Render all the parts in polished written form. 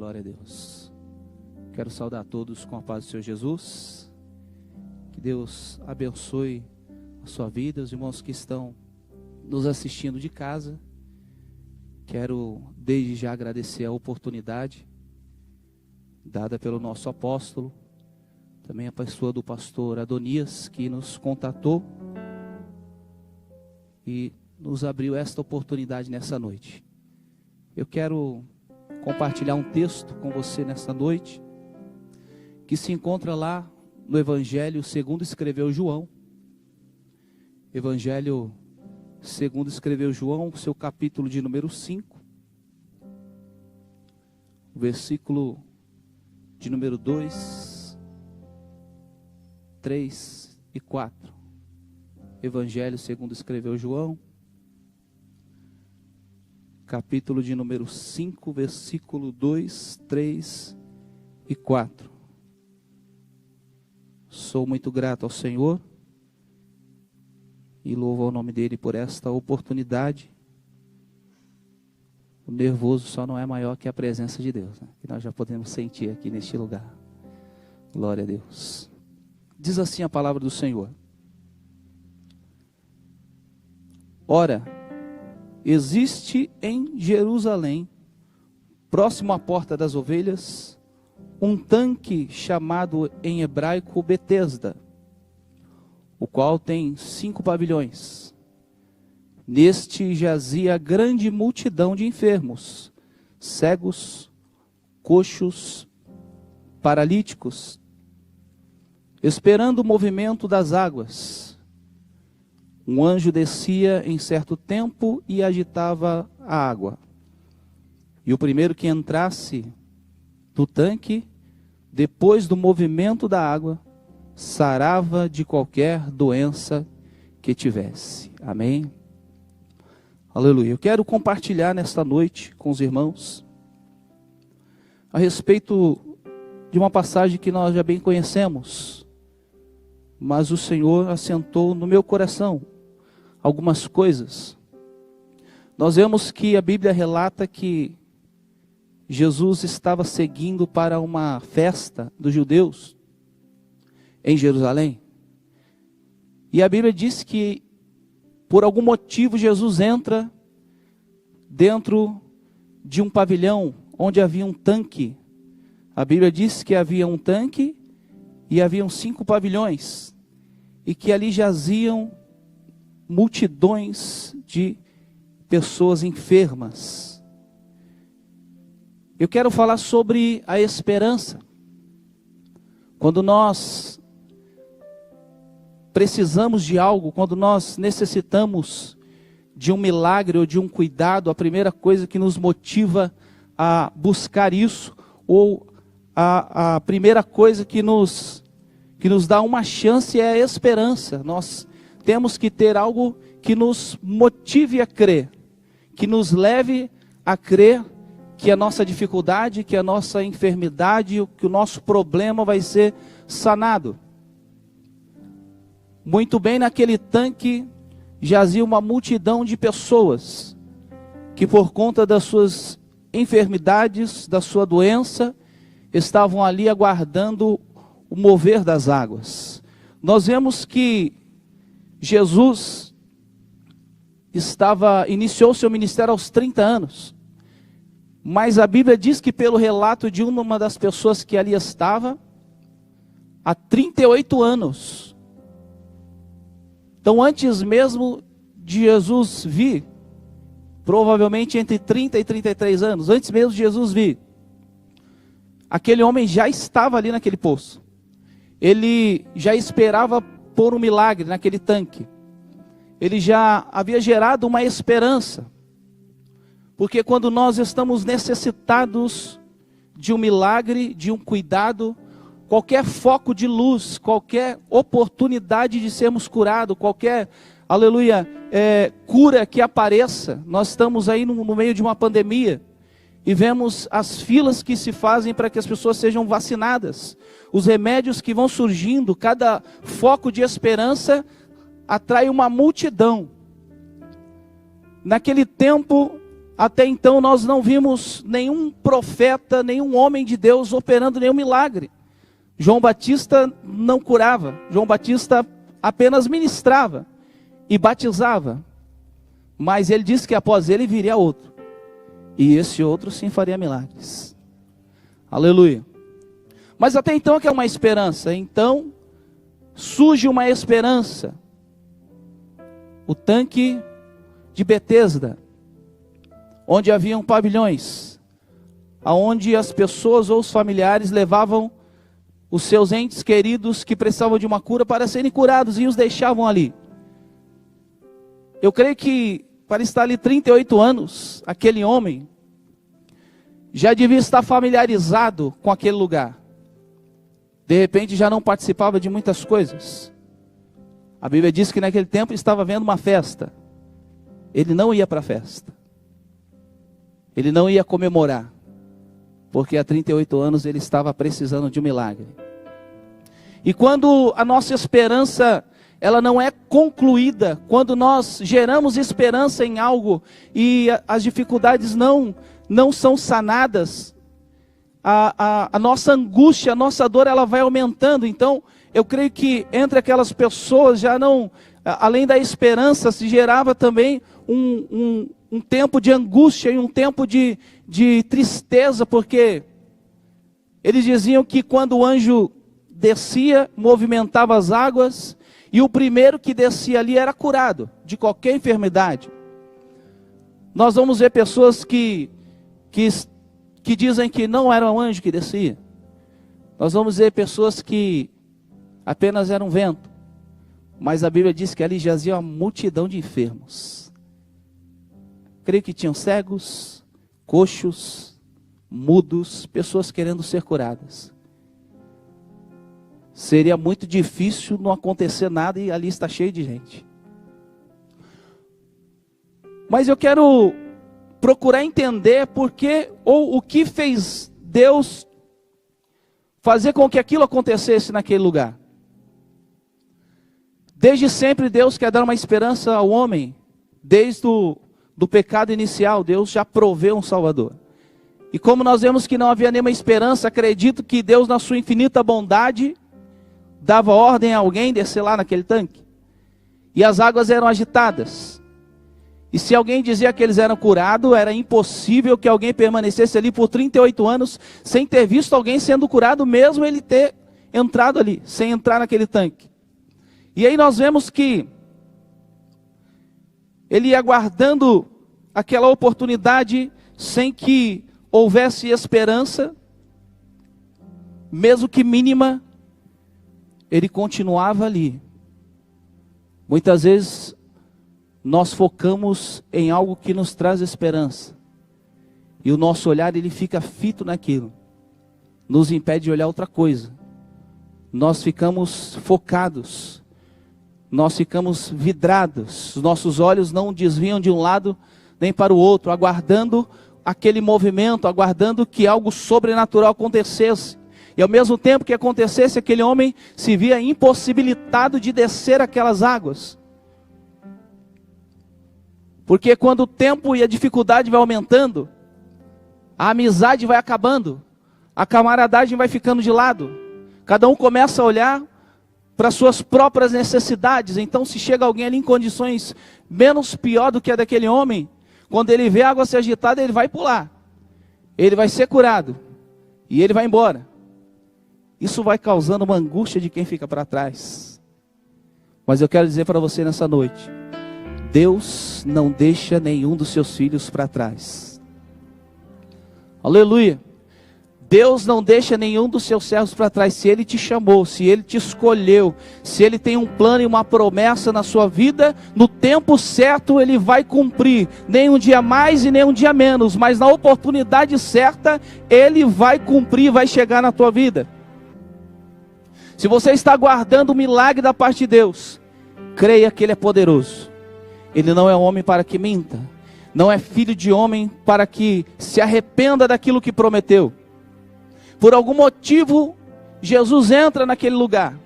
Glória a Deus. Quero saudar a todos com a paz do Senhor Jesus. Que Deus abençoe a sua vida, os irmãos que estão nos assistindo de casa. Quero desde já agradecer a oportunidade dada pelo nosso apóstolo, também a pessoa do pastor Adonias, que nos contatou e nos abriu esta oportunidade nessa noite. Eu quero compartilhar um texto com você nessa noite, que se encontra lá no Evangelho segundo escreveu João. Evangelho segundo escreveu João, seu capítulo de número 5, versículo de número 2, 3 e 4. Evangelho segundo escreveu João, capítulo de número 5, versículo 2, 3 e 4. Sou muito grato ao Senhor e louvo ao nome dele por esta oportunidade. O nervoso só não é maior que a presença de Deus, né? Que nós já podemos sentir aqui neste lugar. Glória a Deus. Diz assim a palavra do Senhor: Ora, existe em Jerusalém, próximo à porta das ovelhas, um tanque chamado em hebraico Betesda, o qual tem 5 pavilhões. Neste jazia grande multidão de enfermos, cegos, coxos, paralíticos, esperando o movimento das águas. Um anjo descia em certo tempo e agitava a água. E o primeiro que entrasse no tanque, depois do movimento da água, sarava de qualquer doença que tivesse. Amém? Aleluia. Eu quero compartilhar nesta noite com os irmãos a respeito de uma passagem que nós já bem conhecemos, mas o Senhor assentou no meu coração algumas coisas. Nós vemos que a Bíblia relata que Jesus estava seguindo para uma festa dos judeus em Jerusalém. E a Bíblia diz que por algum motivo Jesus entra dentro de um pavilhão onde havia um tanque. A Bíblia diz que havia um tanque e haviam 5 pavilhões, e que ali jaziam multidões de pessoas enfermas. Eu quero falar sobre a esperança. Quando nós precisamos de algo, quando nós necessitamos de um milagre ou de um cuidado, a primeira coisa que nos motiva a buscar isso, ou a primeira coisa que nos dá uma chance é a esperança. Nós temos que ter algo que nos motive a crer, que nos leve a crer que a nossa dificuldade, que a nossa enfermidade, que o nosso problema vai ser sanado. Muito bem, naquele tanque jazia uma multidão de pessoas que por conta das suas enfermidades, da sua doença, estavam ali aguardando o mover das águas. Nós vemos que Jesus iniciou seu ministério aos 30 anos. Mas a Bíblia diz que pelo relato de uma das pessoas que ali estava, há 38 anos. Então antes mesmo de Jesus vir, provavelmente entre 30 e 33 anos, antes mesmo de Jesus vir, aquele homem já estava ali naquele poço. Ele já esperava por um milagre naquele tanque. Ele já havia gerado uma esperança. Porque quando nós estamos necessitados de um milagre, de um cuidado, qualquer foco de luz, qualquer oportunidade de sermos curados, qualquer, aleluia, cura que apareça, nós estamos aí no meio de uma pandemia e vemos as filas que se fazem para que as pessoas sejam vacinadas, os remédios que vão surgindo, cada foco de esperança atrai uma multidão. Naquele tempo, até então nós não vimos nenhum profeta, nenhum homem de Deus operando nenhum milagre. João Batista não curava, João Batista apenas ministrava e batizava. Mas ele disse que após ele viria outro, e esse outro sim faria milagres. Aleluia. Mas até então que é uma esperança. Então surge uma esperança. O tanque de Betesda, onde haviam pavilhões, aonde as pessoas ou os familiares levavam os seus entes queridos que precisavam de uma cura para serem curados e os deixavam ali. Eu creio que para estar ali 38 anos, aquele homem já devia estar familiarizado com aquele lugar. De repente já não participava de muitas coisas. A Bíblia diz que naquele tempo estava havendo uma festa. Ele não ia para a festa. Ele não ia comemorar. Porque há 38 anos ele estava precisando de um milagre. E quando a nossa esperança, ela não é concluída, quando nós geramos esperança em algo e as dificuldades não são sanadas, a nossa angústia, a nossa dor, ela vai aumentando. Então, eu creio que entre aquelas pessoas já não, além da esperança, se gerava também um tempo de angústia e um tempo de tristeza, porque eles diziam que quando o anjo descia, movimentava as águas, e o primeiro que descia ali era curado de qualquer enfermidade. Nós vamos ver pessoas que dizem que não era um anjo que descia. Nós vamos ver pessoas que apenas era um vento. Mas a Bíblia diz que ali jazia uma multidão de enfermos. Creio que tinham cegos, coxos, mudos, pessoas querendo ser curadas. Seria muito difícil não acontecer nada e ali está cheio de gente. Mas eu quero procurar entender porque ou o que fez Deus fazer com que aquilo acontecesse naquele lugar. Desde sempre Deus quer dar uma esperança ao homem. Desde do pecado inicial, Deus já proveu um Salvador. E como nós vemos que não havia nenhuma esperança, acredito que Deus, na sua infinita bondade, dava ordem a alguém descer lá naquele tanque. E as águas eram agitadas. E se alguém dizia que eles eram curados, era impossível que alguém permanecesse ali por 38 anos sem ter visto alguém sendo curado, mesmo ele ter entrado ali, sem entrar naquele tanque. E aí nós vemos que ele ia aguardando aquela oportunidade sem que houvesse esperança, mesmo que mínima, ele continuava ali. Muitas vezes nós focamos em algo que nos traz esperança. E o nosso olhar, ele fica fito naquilo. Nos impede de olhar outra coisa. Nós ficamos focados. Nós ficamos vidrados. Os nossos olhos não desviam de um lado nem para o outro, aguardando aquele movimento, aguardando que algo sobrenatural acontecesse. E ao mesmo tempo que acontecesse, aquele homem se via impossibilitado de descer aquelas águas. Porque quando o tempo e a dificuldade vai aumentando, a amizade vai acabando, a camaradagem vai ficando de lado. Cada um começa a olhar para suas próprias necessidades. Então, se chega alguém ali em condições menos pior do que a daquele homem, quando ele vê a água se agitada, ele vai pular. Ele vai ser curado. E ele vai embora. Isso vai causando uma angústia de quem fica para trás. Mas eu quero dizer para você nessa noite, Deus não deixa nenhum dos seus filhos para trás. Aleluia. Deus não deixa nenhum dos seus servos para trás. Se Ele te chamou, se Ele te escolheu, se Ele tem um plano e uma promessa na sua vida, no tempo certo Ele vai cumprir. Nem um dia mais e nem um dia menos, mas na oportunidade certa Ele vai cumprir, vai chegar na tua vida. Se você está aguardando o milagre da parte de Deus, creia que Ele é poderoso. Ele não é homem para que minta, não é filho de homem para que se arrependa daquilo que prometeu. Por algum motivo, Jesus entra naquele lugar.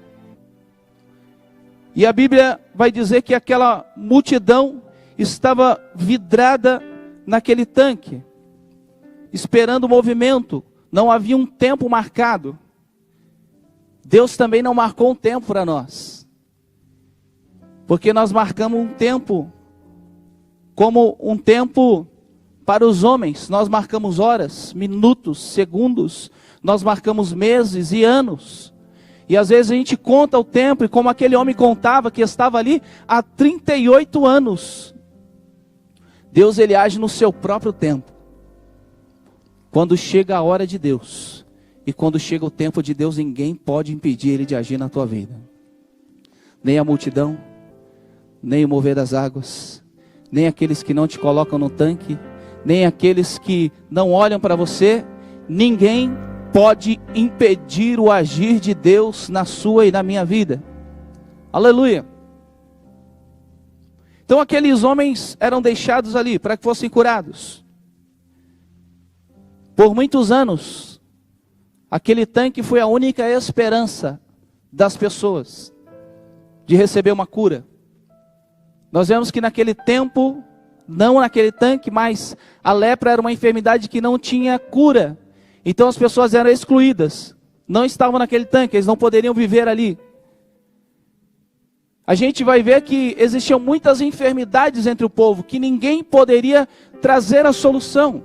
E a Bíblia vai dizer que aquela multidão estava vidrada naquele tanque, esperando o movimento. Não havia um tempo marcado. Deus também não marcou um tempo para nós. Porque nós marcamos um tempo como um tempo para os homens. Nós marcamos horas, minutos, segundos. Nós marcamos meses e anos. E às vezes a gente conta o tempo, e como aquele homem contava, que estava ali há 38 anos. Deus, ele age no seu próprio tempo. Quando chega a hora de Deus, e quando chega o tempo de Deus, ninguém pode impedir ele de agir na tua vida. Nem a multidão, nem o mover das águas, nem aqueles que não te colocam no tanque, nem aqueles que não olham para você. Ninguém pode impedir o agir de Deus na sua e na minha vida. Aleluia. Então aqueles homens eram deixados ali para que fossem curados. Por muitos anos, aquele tanque foi a única esperança das pessoas de receber uma cura. Nós vemos que naquele tempo, não naquele tanque, mas a lepra era uma enfermidade que não tinha cura. Então as pessoas eram excluídas, não estavam naquele tanque, eles não poderiam viver ali. A gente vai ver que existiam muitas enfermidades entre o povo, que ninguém poderia trazer a solução.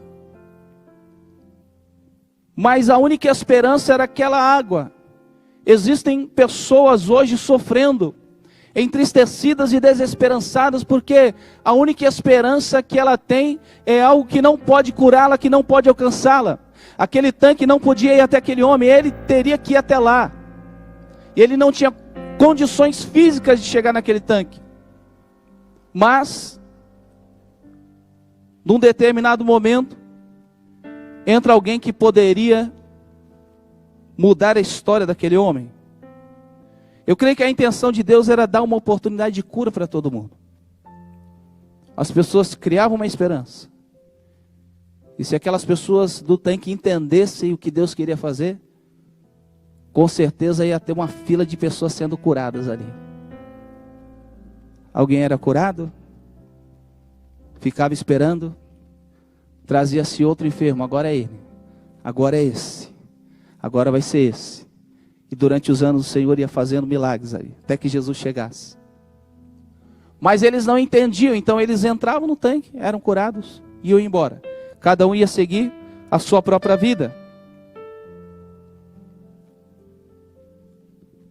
Mas a única esperança era aquela água. Existem pessoas hoje sofrendo, entristecidas e desesperançadas, porque a única esperança que ela tem é algo que não pode curá-la, que não pode alcançá-la. Aquele tanque não podia ir até aquele homem, ele teria que ir até lá. E ele não tinha condições físicas de chegar naquele tanque. Mas, num determinado momento, entra alguém que poderia mudar a história daquele homem. Eu creio que a intenção de Deus era dar uma oportunidade de cura para todo mundo. As pessoas criavam uma esperança. E se aquelas pessoas do tanque entendessem o que Deus queria fazer, com certeza ia ter uma fila de pessoas sendo curadas ali. Alguém era curado, ficava esperando, trazia-se outro enfermo, agora é ele, agora é esse, agora vai ser esse. E durante os anos o Senhor ia fazendo milagres ali, até que Jesus chegasse. Mas eles não entendiam, então eles entravam no tanque, eram curados e iam embora. Cada um ia seguir a sua própria vida.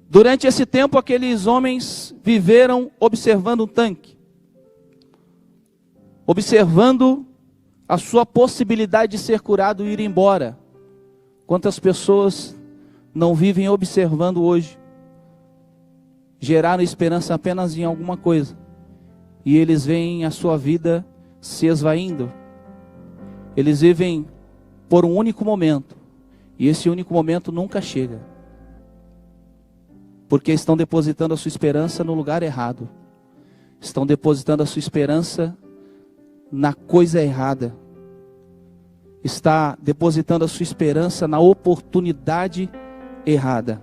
Durante esse tempo, aqueles homens viveram observando o tanque, observando a sua possibilidade de ser curado e ir embora. Quantas pessoas não vivem observando hoje? Geraram esperança apenas em alguma coisa, e eles veem a sua vida se esvaindo. Eles vivem por um único momento, e esse único momento nunca chega, porque estão depositando a sua esperança no lugar errado, estão depositando a sua esperança na coisa errada, está depositando a sua esperança na oportunidade errada.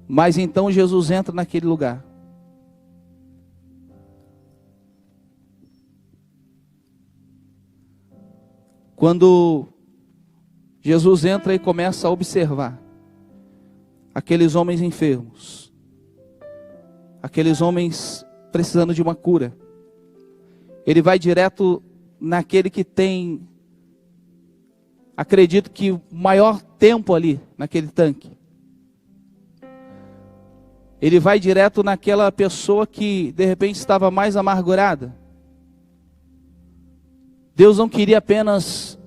Mas então Jesus entra naquele lugar. Quando Jesus entra e começa a observar aqueles homens enfermos, aqueles homens precisando de uma cura, ele vai direto naquele que tem, acredito que o maior tempo ali, naquele tanque. Ele vai direto naquela pessoa que de repente estava mais amargurada. Deus não queria apenas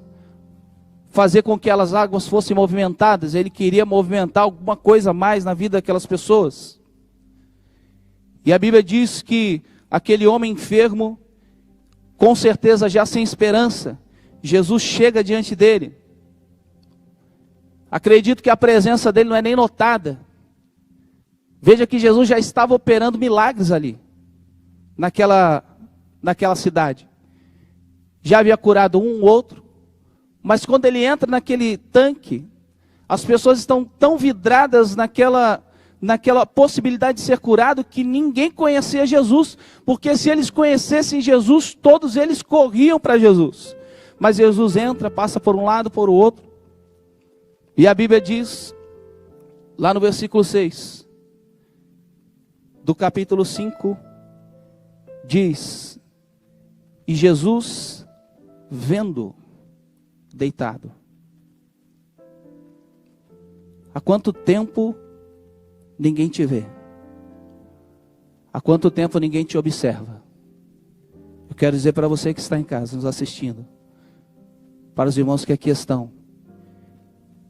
fazer com que aquelas águas fossem movimentadas, Ele queria movimentar alguma coisa a mais na vida daquelas pessoas. E a Bíblia diz que aquele homem enfermo, com certeza já sem esperança, Jesus chega diante dele. Acredito que a presença dele não é nem notada. Veja que Jesus já estava operando milagres ali, naquela cidade. Já havia curado um ou outro, mas quando ele entra naquele tanque, as pessoas estão tão vidradas naquela possibilidade de ser curado, que ninguém conhecia Jesus, porque se eles conhecessem Jesus, todos eles corriam para Jesus. Mas Jesus entra, passa por um lado, por outro, e a Bíblia diz, lá no versículo 6, do capítulo 5, diz, e Jesus, vendo, deitado. Há quanto tempo ninguém te vê? Há quanto tempo ninguém te observa? Eu quero dizer para você que está em casa, nos assistindo, para os irmãos que aqui estão,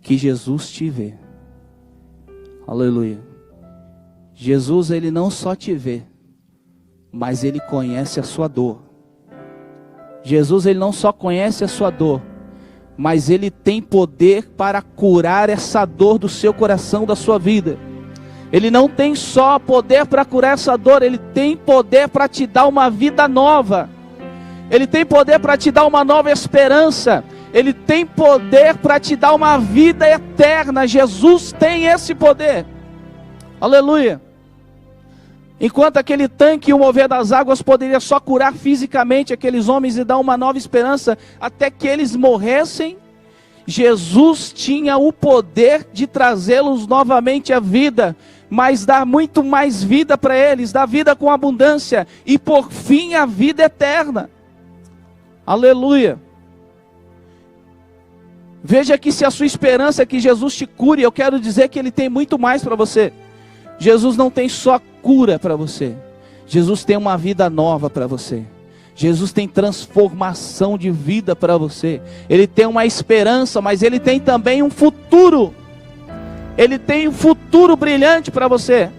que Jesus te vê. Aleluia. Jesus, ele não só te vê, mas ele conhece a sua dor. Jesus, ele não só conhece a sua dor, mas ele tem poder para curar essa dor do seu coração, da sua vida. Ele não tem só poder para curar essa dor, ele tem poder para te dar uma vida nova. Ele tem poder para te dar uma nova esperança. Ele tem poder para te dar uma vida eterna. Jesus tem esse poder. Aleluia. Enquanto aquele tanque e o mover das águas poderia só curar fisicamente aqueles homens e dar uma nova esperança até que eles morressem, Jesus tinha o poder de trazê-los novamente à vida, mas dar muito mais vida para eles, dar vida com abundância e por fim a vida eterna. Aleluia. Veja que se a sua esperança é que Jesus te cure, eu quero dizer que ele tem muito mais para você. Jesus não tem só cura para você. Jesus tem uma vida nova para você. Jesus tem transformação de vida para você. Ele tem uma esperança, mas ele tem também um futuro. Ele tem um futuro brilhante para você,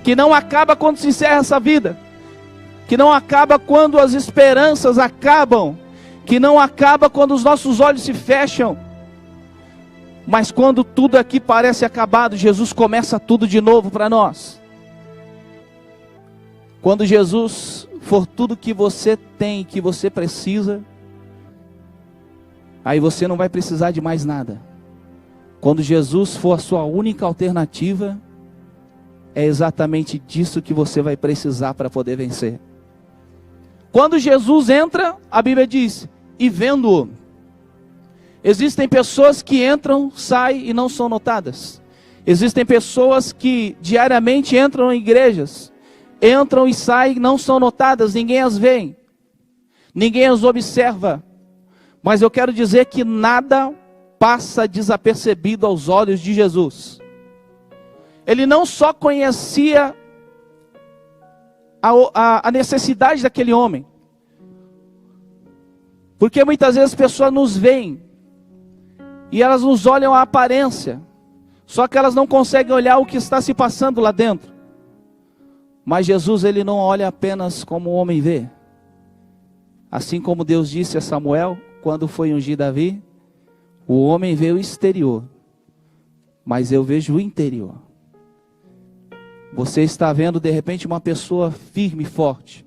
que não acaba quando se encerra essa vida, que não acaba quando as esperanças acabam, que não acaba quando os nossos olhos se fecham, mas quando tudo aqui parece acabado, Jesus começa tudo de novo para nós. Quando Jesus for tudo que você tem, que você precisa, aí você não vai precisar de mais nada. Quando Jesus for a sua única alternativa, é exatamente disso que você vai precisar para poder vencer. Quando Jesus entra, a Bíblia diz, e vendo-o. Existem pessoas que entram, saem e não são notadas. Existem pessoas que diariamente entram em igrejas, entram e saem, não são notadas, ninguém as vê, ninguém as observa. Mas eu quero dizer que nada passa desapercebido aos olhos de Jesus. Ele não só conhecia a necessidade daquele homem, porque muitas vezes as pessoas nos veem, e elas nos olham a aparência, só que elas não conseguem olhar o que está se passando lá dentro. Mas Jesus, ele não olha apenas como o homem vê. Assim como Deus disse a Samuel, quando foi ungir Davi, o homem vê o exterior, mas eu vejo o interior. Você está vendo de repente uma pessoa firme e forte.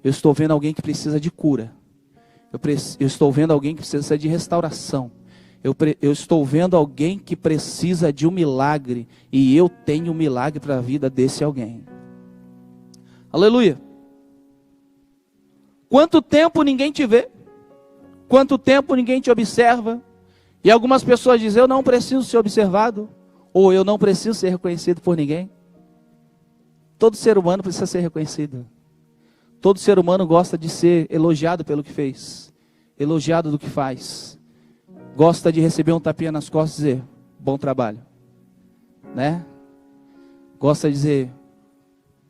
Eu estou vendo alguém que precisa de cura. Eu estou vendo alguém que precisa de restauração. Eu estou vendo alguém que precisa de um milagre, e eu tenho um milagre para a vida desse alguém. Aleluia. Quanto tempo ninguém te vê? Quanto tempo ninguém te observa? E algumas pessoas dizem, eu não preciso ser observado, ou eu não preciso ser reconhecido por ninguém. Todo ser humano precisa ser reconhecido. Todo ser humano gosta de ser elogiado pelo que fez, elogiado do que faz. Gosta de receber um tapinha nas costas e dizer, bom trabalho, né? Gosta de dizer,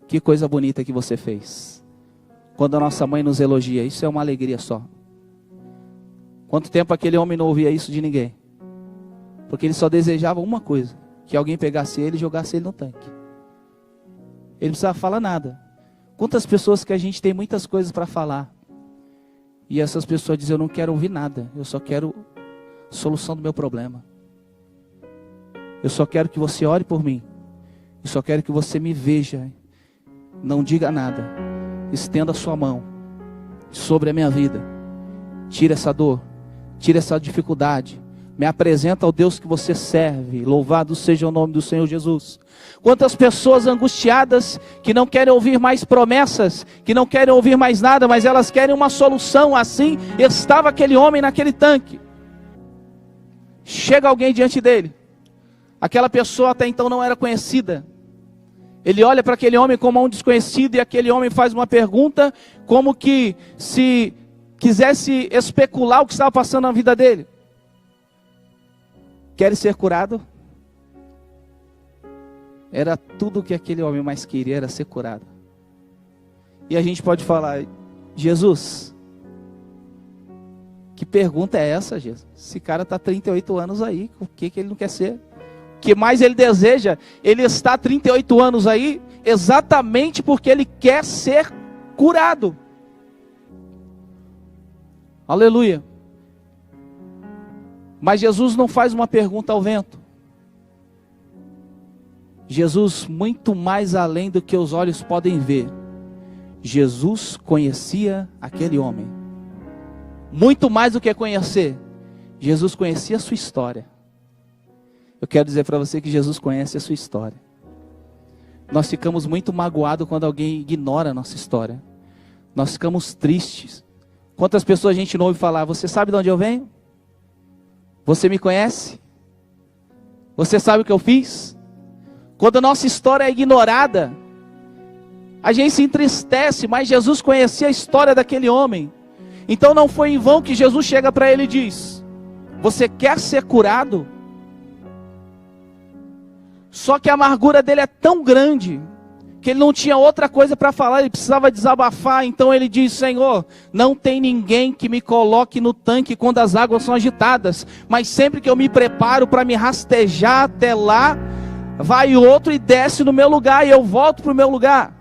que coisa bonita que você fez. Quando a nossa mãe nos elogia, isso é uma alegria só. Quanto tempo aquele homem não ouvia isso de ninguém? Porque ele só desejava uma coisa, que alguém pegasse ele e jogasse ele no tanque. Ele não precisava falar nada. Quantas pessoas que a gente tem muitas coisas para falar, e essas pessoas dizem, eu não quero ouvir nada, eu só quero solução do meu problema. Eu só quero que você ore por mim. Eu só quero que você me veja. Não diga nada. Estenda a sua mão sobre a minha vida. Tira essa dor. Tira essa dificuldade. Me apresenta ao Deus que você serve. Louvado seja o nome do Senhor Jesus. Quantas pessoas angustiadas que não querem ouvir mais promessas, que não querem ouvir mais nada, mas elas querem uma solução. Assim estava aquele homem naquele tanque. Chega alguém diante dele. Aquela pessoa até então não era conhecida. Ele olha para aquele homem como um desconhecido e aquele homem faz uma pergunta como que se quisesse especular o que estava passando na vida dele. Quer ser curado? Era tudo o que aquele homem mais queria, era ser curado. E a gente pode falar, Jesus, que pergunta é essa, Jesus? Esse cara está 38 anos aí, o que ele não quer ser? O que mais ele deseja? Ele está 38 anos aí, exatamente porque ele quer ser curado. Aleluia. Mas Jesus não faz uma pergunta ao vento. Jesus, muito mais além do que os olhos podem ver, Jesus conhecia aquele homem. Muito mais do que conhecer, Jesus conhecia a sua história. Eu quero dizer para você que Jesus conhece a sua história. Nós ficamos muito magoados quando alguém ignora a nossa história. Nós ficamos tristes. Quantas pessoas a gente não ouve falar, você sabe de onde eu venho? Você me conhece? Você sabe o que eu fiz? Quando a nossa história é ignorada, a gente se entristece, mas Jesus conhecia a história daquele homem. Então não foi em vão que Jesus chega para ele e diz, você quer ser curado? Só que a amargura dele é tão grande, que ele não tinha outra coisa para falar, ele precisava desabafar. Então ele diz, Senhor, não tem ninguém que me coloque no tanque quando as águas são agitadas, mas sempre que eu me preparo para me rastejar até lá, vai outro e desce no meu lugar e eu volto para o meu lugar.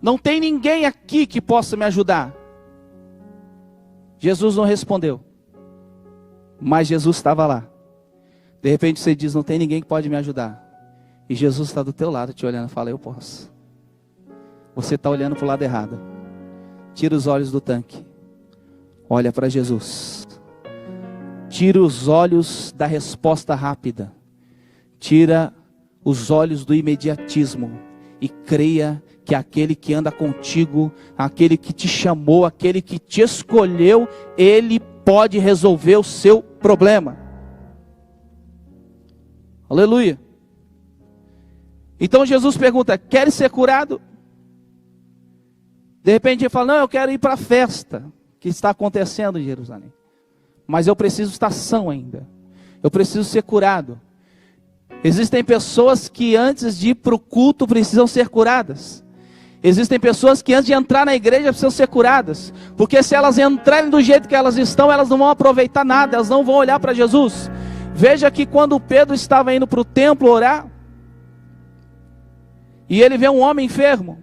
Não tem ninguém aqui que possa me ajudar. Jesus não respondeu, mas Jesus estava lá. De repente você diz, não tem ninguém que pode me ajudar. E Jesus está do teu lado te olhando e fala, eu posso. Você está olhando para o lado errado. Tira os olhos do tanque. Olha para Jesus. Tira os olhos da resposta rápida. Tira os olhos do imediatismo. E creia que aquele que anda contigo, aquele que te chamou, aquele que te escolheu, ele pode resolver o seu problema. Aleluia. Então Jesus pergunta, quer ser curado? De repente ele fala, não, eu quero ir para a festa que está acontecendo em Jerusalém. Mas eu preciso estar são ainda. Eu preciso ser curado. Existem pessoas que antes de ir para o culto precisam ser curadas. Existem pessoas que antes de entrar na igreja precisam ser curadas. Porque se elas entrarem do jeito que elas estão, elas não vão aproveitar nada, elas não vão olhar para Jesus. Veja que quando Pedro estava indo para o templo orar, e ele vê um homem enfermo,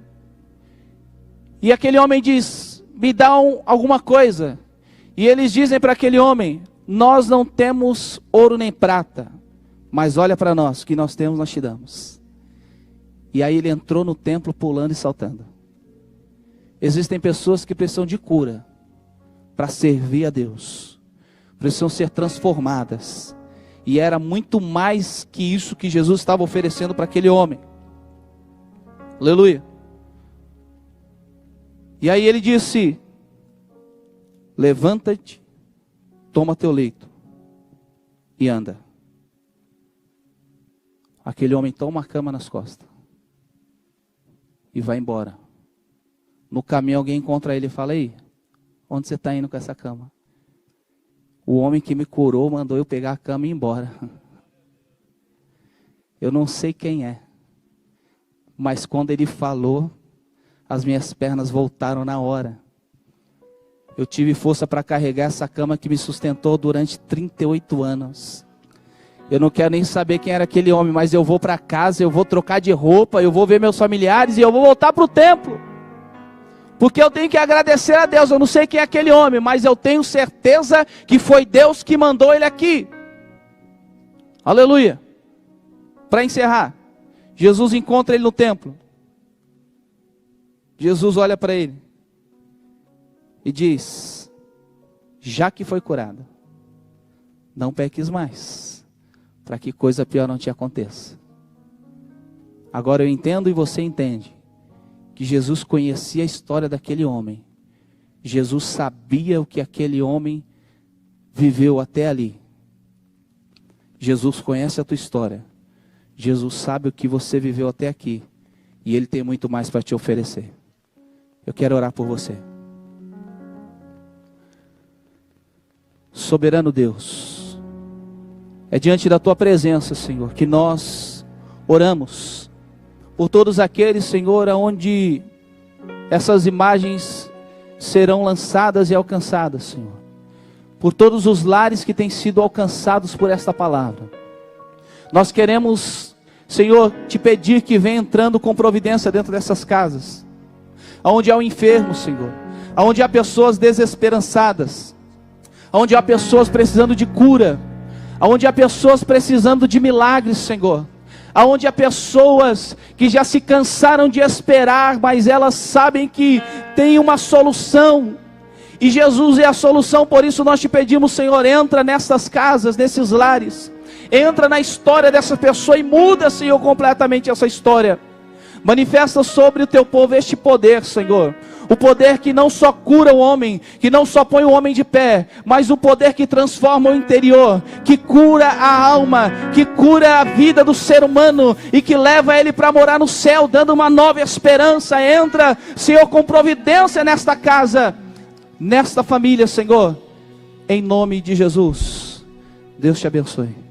e aquele homem diz, me dá alguma coisa. E eles dizem para aquele homem, nós não temos ouro nem prata, mas olha para nós, o que nós temos nós te damos. E aí ele entrou no templo pulando e saltando. Existem pessoas que precisam de cura, para servir a Deus, precisam ser transformadas. E era muito mais que isso que Jesus estava oferecendo para aquele homem. Aleluia. E aí ele disse, levanta-te, toma teu leito e anda. Aquele homem toma uma cama nas costas e vai embora. No caminho alguém encontra ele e fala, aí, onde você está indo com essa cama? O homem que me curou mandou eu pegar a cama e ir embora. Eu não sei quem é. Mas quando ele falou, as minhas pernas voltaram na hora. Eu tive força para carregar essa cama que me sustentou durante 38 anos. Eu não quero nem saber quem era aquele homem, mas eu vou para casa, eu vou trocar de roupa, eu vou ver meus familiares e eu vou voltar para o templo. Porque eu tenho que agradecer a Deus. Eu não sei quem é aquele homem, mas eu tenho certeza que foi Deus que mandou ele aqui. Aleluia. Para encerrar, Jesus encontra ele no templo. Jesus olha para ele e diz, já que foi curado, não peques mais, para que coisa pior não te aconteça. Agora eu entendo e você entende, que Jesus conhecia a história daquele homem. Jesus sabia o que aquele homem viveu até ali. Jesus conhece a tua história. Jesus sabe o que você viveu até aqui. E Ele tem muito mais para te oferecer. Eu quero orar por você. Soberano Deus, é diante da tua presença, Senhor, que nós oramos por todos aqueles, Senhor, aonde essas imagens serão lançadas e alcançadas, Senhor. Por todos os lares que têm sido alcançados por esta palavra. Nós queremos, Senhor, te pedir que venha entrando com providência dentro dessas casas. Aonde há o enfermo, Senhor. Aonde há pessoas desesperançadas. Aonde há pessoas precisando de cura. Aonde há pessoas precisando de milagres, Senhor. Aonde há pessoas que já se cansaram de esperar, mas elas sabem que tem uma solução. E Jesus é a solução, por isso nós te pedimos, Senhor, entra nessas casas, nesses lares. Entra na história dessa pessoa e muda, Senhor, completamente essa história. Manifesta sobre o teu povo este poder, Senhor. O poder que não só cura o homem, que não só põe o homem de pé, mas o poder que transforma o interior, que cura a alma, que cura a vida do ser humano e que leva ele para morar no céu, dando uma nova esperança. Entra, Senhor, com providência nesta casa, nesta família, Senhor, em nome de Jesus. Deus te abençoe.